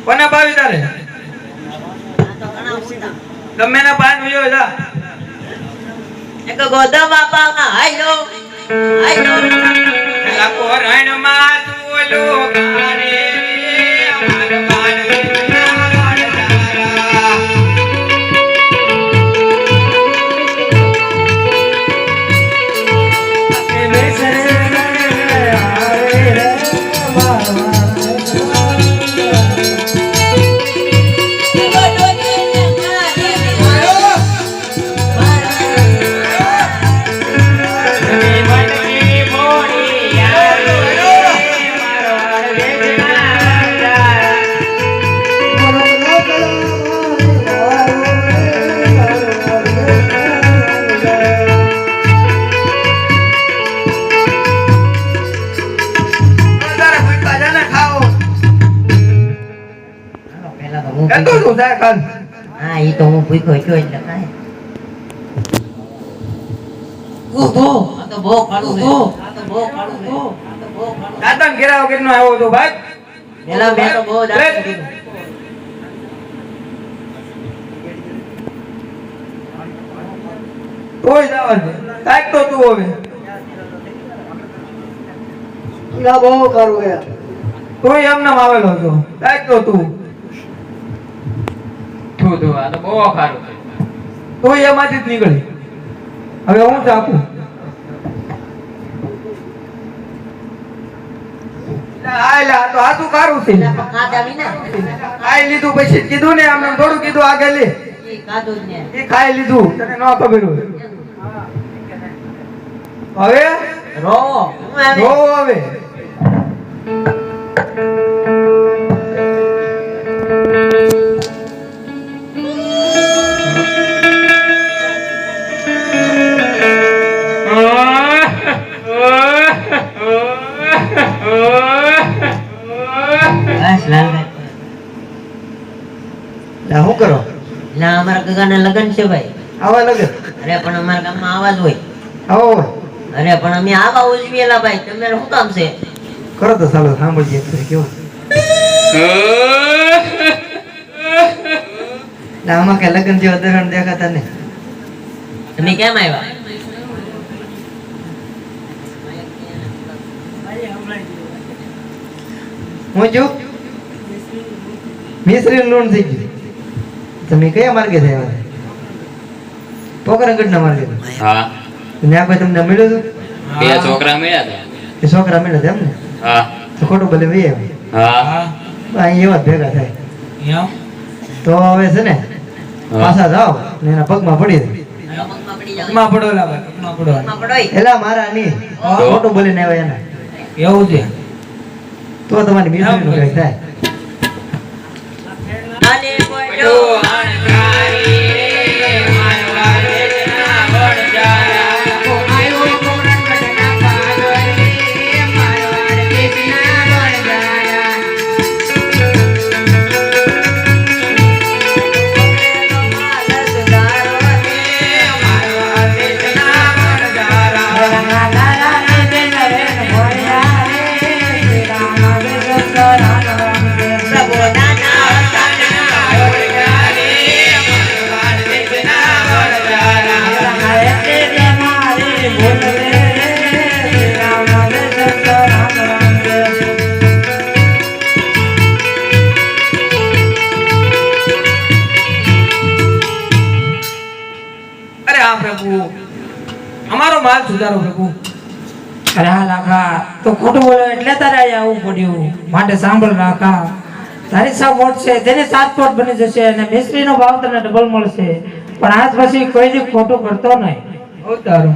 કોને ભાવી તારે ગમે ના પાન વિયો જા એક ગોદા બાપા ના હાલો લાકો રણ માં તુલો કાને અમાર પાન હા ઈ તો હું ભૂખ્યો છું એટલે કાય આ તો બહુ કાળું છે દાદા ઘેરાવ કેટલો આવ્યો તો ભાઈ પેલા બે તો બહુ દાદા કોઈ જવા દે કાક તો તું હવે ના બહુ કાળું છે કોઈ એમ નામ આવેલો છો કાક તો તું આ તો બહુ ખારું છે કોઈ એમાંથી જ નીકળી હવે હું ચાપું આયલા તો આ તું કારું છે ખાધા વિના ખાઈ લીધું પછી કીધું ને આમને થોડું કીધું આગળ લે ઈ ખાધું જ ને એ ખાઈ લીધું તને ન ખબર હોય હવે રો હું આવે રો હવે શું કરો ના અમારા કાકાના લગન છે ભાઈ આવા લગે અરે પણ અમારા ગામમાં આવાજ હોય આવો હોય અરે પણ અમે આવા ઉજવેલા ભાઈ તમે શું કામ છે કરો તો ચાલો સાંભળીએ કેવું ના આમાં કઈ લગન જેવા દરણ દેખાતા ને તમે કેમ આવ્યા હું જો મિશ્રી લોન થઈ ગયું તમે કયા માર્ગે થયા પોકરંગઢ ના માર્ગે હા ત્યાં કોઈ તમને મળ્યો હતો બે છોકરા મળ્યા હતા એ છોકરા મળ્યા હતા એમ ને હા તો ખોટું ભલે વે હા અહીં એવા જ ભેગા થાય તો હવે છે ને પાછા જાઓ ને એના પગમાં પડી જાય માં પડો લાવે એલા મારા ની ખોટું બોલીને આવ્યા એના એવું છે તો તમારી મિશ્રી નું કઈ થાય આને બોલો પ્રભુ અમારો માલ સુધારો પ્રભુ. અરે હા લાખા તો ખોટું બોલ્યો એટલે તારે અહીંયા આવવું પડ્યું. માટે સાંભળ લાખા, તારી સા મોટ છે તેને 7 પોટ બની જશે અને મિસ્ત્રીનો ભાવ તને ડબલ મળશે. પણ આજ પછી કોઈ દી ખોટું કરતો નહીં. બહુ તારું.